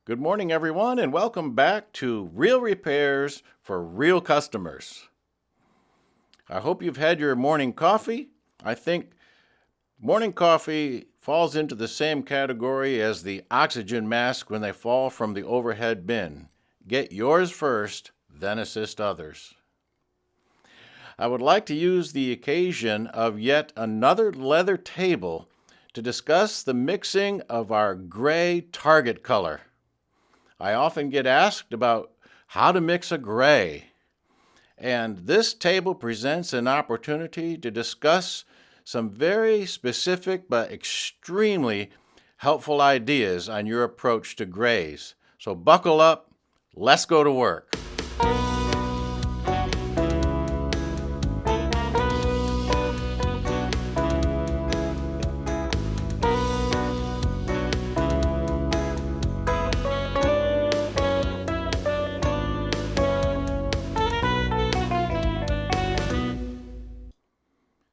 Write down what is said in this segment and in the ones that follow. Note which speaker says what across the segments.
Speaker 1: Good morning, everyone, and welcome back to Real Repairs for Real Customers. I hope you've had your morning coffee. I think morning coffee falls into the same category as the oxygen mask when they fall from the overhead bin. Get yours first, then assist others. I would like to use the occasion of yet another leather table to discuss the mixing of our gray target color. I often get asked about how to mix a gray, and this table presents an opportunity to discuss some very specific but extremely helpful ideas on your approach to grays. So buckle up, let's go to work.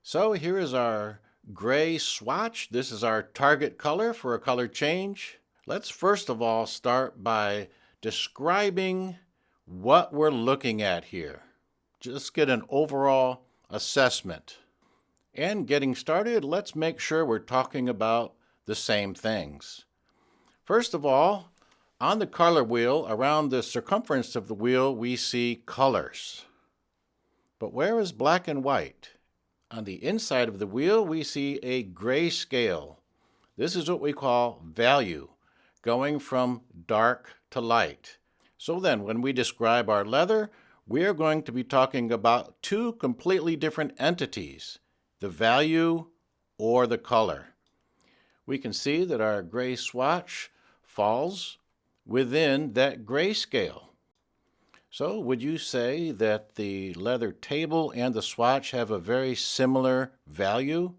Speaker 1: So here is our gray swatch. This is our target color for a color change. Let's first of all start by describing what we're looking at here. Just get an overall assessment. And getting started, let's make sure we're talking about the same things. First of all, on the color wheel, around the circumference of the wheel, we see colors. But where is black and white? On the inside of the wheel, we see a gray scale. This is what we call value, going from dark to light. So then, when we describe our leather, we are going to be talking about two completely different entities, the value or the color. We can see that our gray swatch falls within that gray scale. So would you say that the leather table and the swatch have a very similar value,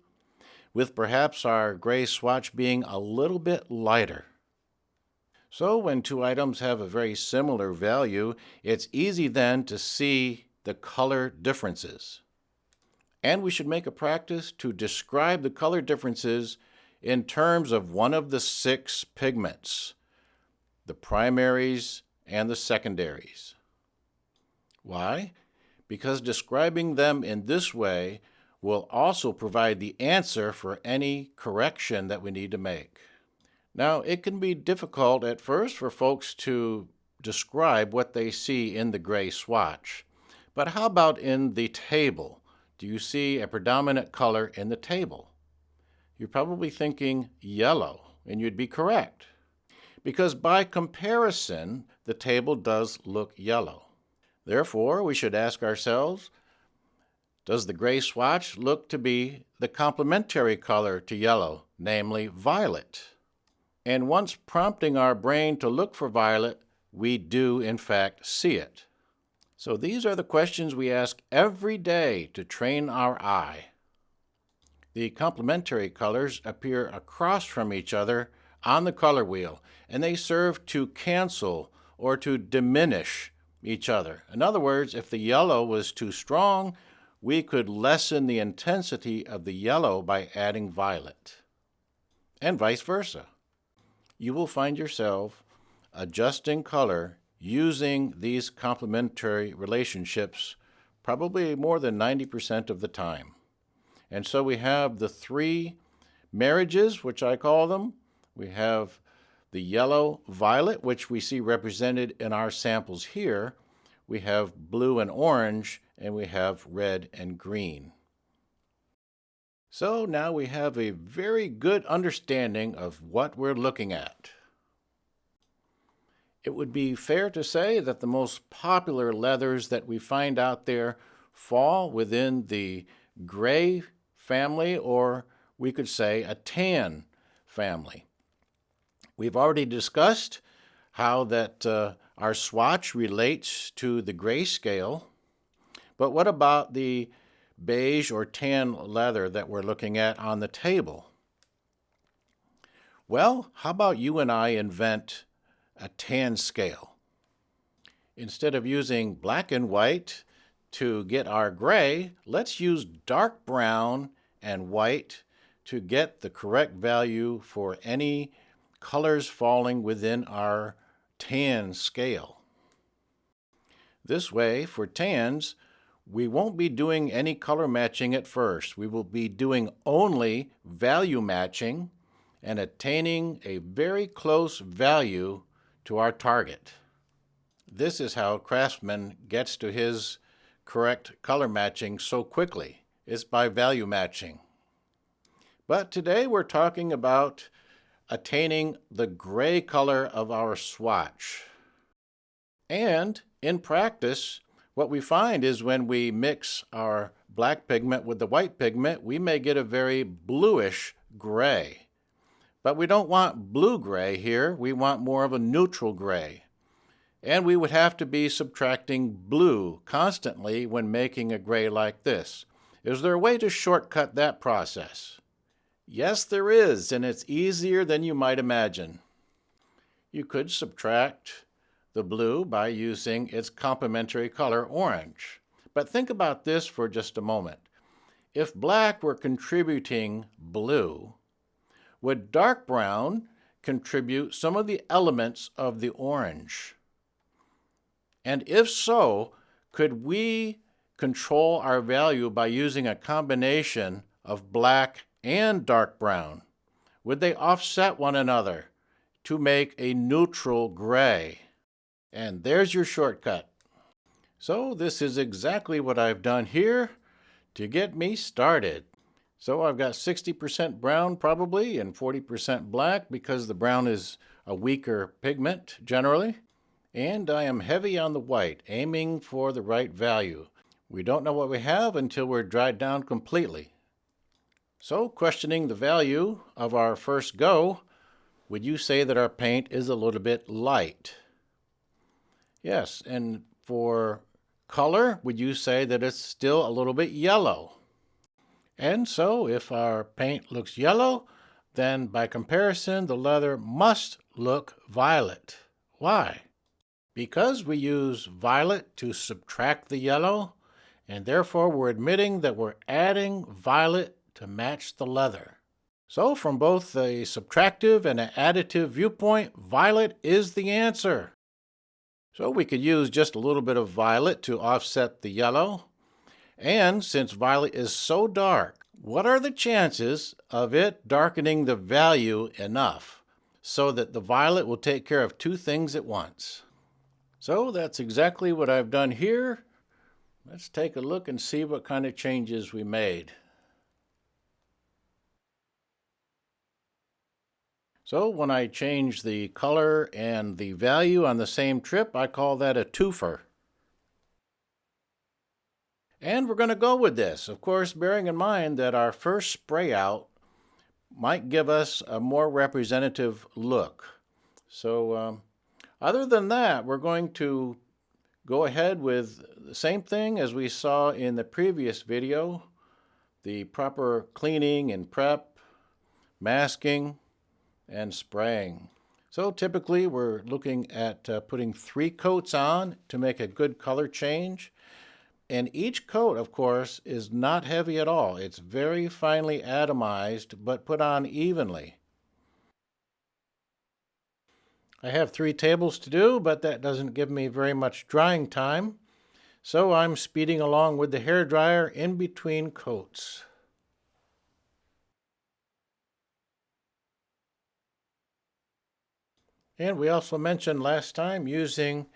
Speaker 1: with perhaps our gray swatch being a little bit lighter? So when two items have a very similar value, it's easy then to see the color differences. And we should make a practice to describe the color differences in terms of one of the 6 pigments, the primaries and the secondaries. Why? Because describing them in this way will also provide the answer for any correction that we need to make. Now, it can be difficult at first for folks to describe what they see in the gray swatch. But how about in the table? Do you see a predominant color in the table? You're probably thinking yellow, and you'd be correct. Because by comparison, the table does look yellow. Therefore, we should ask ourselves, does the gray swatch look to be the complementary color to yellow, namely violet? And once prompting our brain to look for violet, we do in fact see it. So these are the questions we ask every day to train our eye. The complementary colors appear across from each other on the color wheel, and they serve to cancel or to diminish each other. In other words, if the yellow was too strong, we could lessen the intensity of the yellow by adding violet, and vice versa. You will find yourself adjusting color using these complementary relationships probably more than 90% of the time. And so we have the 3 marriages, which I call them. We have the yellow-violet, which we see represented in our samples here. We have blue and orange, and we have red and green. So now we have a very good understanding of what we're looking at. It would be fair to say that the most popular leathers that we find out there fall within the gray family, or we could say a tan family. We've already discussed how that our swatch relates to the gray scale, but what about the beige or tan leather that we're looking at on the table? Well, how about you and I invent a tan scale? Instead of using black and white to get our gray, let's use dark brown and white to get the correct value for any colors falling within our tan scale. This way, for tans, we won't be doing any color matching at first. We will be doing only value matching and attaining a very close value to our target. This is how Craftsman gets to his correct color matching so quickly. It's by value matching. But today we're talking about attaining the gray color of our swatch. And in practice, what we find is when we mix our black pigment with the white pigment, we may get a very bluish gray. But we don't want blue-gray here. We want more of a neutral gray. And we would have to be subtracting blue constantly when making a gray like this. Is there a way to shortcut that process? Yes, there is, and it's easier than you might imagine. You could subtract the blue by using its complementary color, orange. But think about this for just a moment. If black were contributing blue, would dark brown contribute some of the elements of the orange? And if so, could we control our value by using a combination of black and dark brown? Would they offset one another to make a neutral gray? And there's your shortcut. So this is exactly what I've done here to get me started. So I've got 60% brown probably and 40% black because the brown is a weaker pigment generally. And I am heavy on the white, aiming for the right value. We don't know what we have until we're dried down completely. So, questioning the value of our first go, would you say that our paint is a little bit light? Yes, and for color, would you say that it's still a little bit yellow? And so, if our paint looks yellow, then by comparison, the leather must look violet. Why? Because we use violet to subtract the yellow, and therefore we're admitting that we're adding violet to match the leather. So from both the subtractive and an additive viewpoint, violet is the answer. So we could use just a little bit of violet to offset the yellow. And since violet is so dark, what are the chances of it darkening the value enough so that the violet will take care of two things at once? So that's exactly what I've done here. Let's take a look and see what kind of changes we made. So when I change the color and the value on the same trip, I call that a twofer. And we're going to go with this, of course, bearing in mind that our first spray out might give us a more representative look. So other than that, we're going to go ahead with the same thing as we saw in the previous video, the proper cleaning and prep, masking, and spraying. So typically we're looking at putting 3 coats on to make a good color change. And each coat, of course, is not heavy at all. It's very finely atomized, but put on evenly. I have 3 tables to do, but that doesn't give me very much drying time. So I'm speeding along with the hairdryer in between coats. And we also mentioned last time using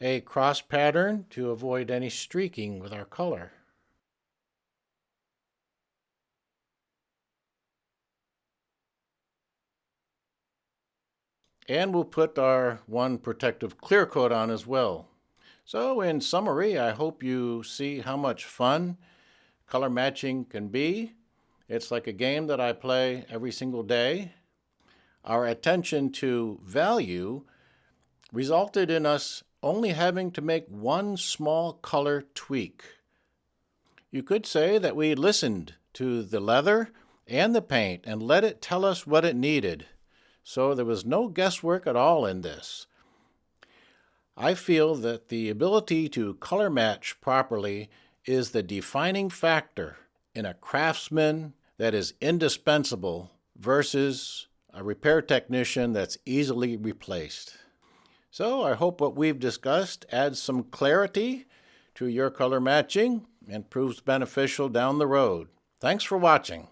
Speaker 1: a cross pattern to avoid any streaking with our color. And we'll put our one protective clear coat on as well. So in summary, I hope you see how much fun color matching can be. It's like a game that I play every single day. Our attention to value resulted in us only having to make one small color tweak. You could say that we listened to the leather and the paint and let it tell us what it needed. So there was no guesswork at all in this. I feel that the ability to color match properly is the defining factor in a craftsman that is indispensable versus a repair technician that's easily replaced. So I hope what we've discussed adds some clarity to your color matching and proves beneficial down the road. Thanks for watching.